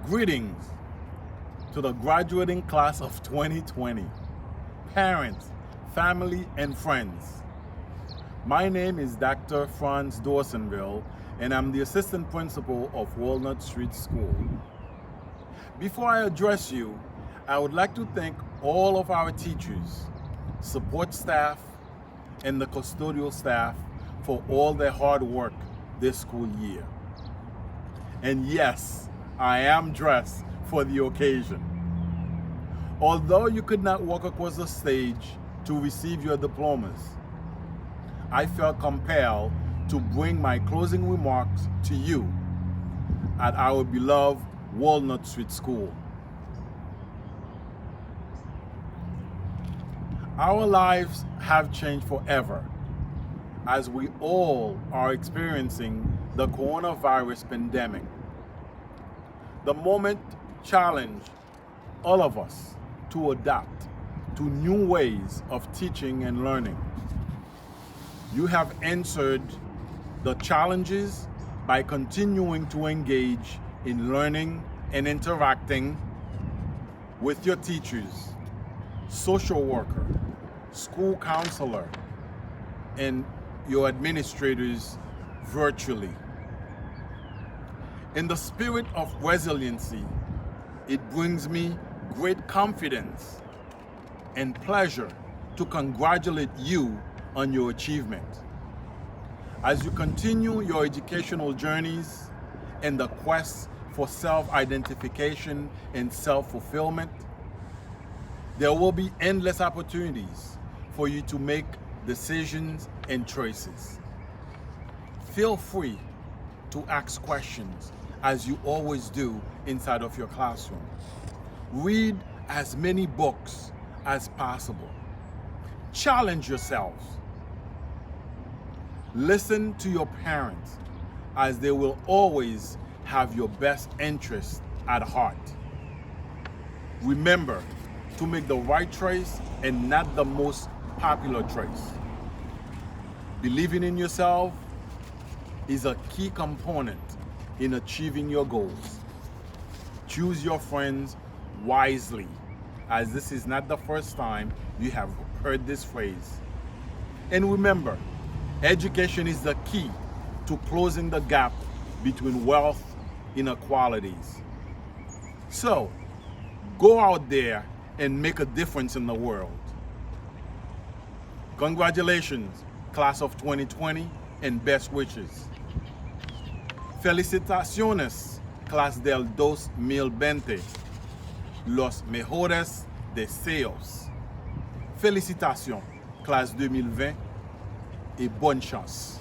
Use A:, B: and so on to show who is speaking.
A: Greetings to the graduating class of 2020, parents, family, and friends. My name is Dr. Franz Dorsenville, and I'm the assistant principal of Walnut Street School. Before I address you, I would like to thank all of our teachers, support staff, and the custodial staff for all their hard work this school year. And yes, I am dressed for the occasion. Although you could not walk across the stage to receive your diplomas, I felt compelled to bring my closing remarks to you at our beloved Walnut Street School. Our lives have changed forever as we all are experiencing the coronavirus pandemic. The moment challenged all of us to adapt to new ways of teaching and learning. You have answered the challenges by continuing to engage in learning and interacting with your teachers, social worker, school counselor, and your administrators virtually. In the spirit of resiliency, it brings me great confidence and pleasure to congratulate you on your achievement. As you continue your educational journeys and the quest for self-identification and self-fulfillment, there will be endless opportunities for you to make decisions and choices. Feel free to ask questions as you always do inside of your classroom. Read as many books as possible. Challenge yourselves. Listen to your parents as they will always have your best interest at heart. Remember to make the right choice and not the most popular choice. Believing in yourself is a key component in achieving your goals. Choose your friends wisely, as this is not the first time you have heard this phrase. And remember, education is the key to closing the gap between wealth inequalities. So, go out there and make a difference in the world. Congratulations, class of 2020, and best wishes. Felicitaciones, clase del 2020. Los mejores deseos. Félicitations, classe 2020, et bonne chance.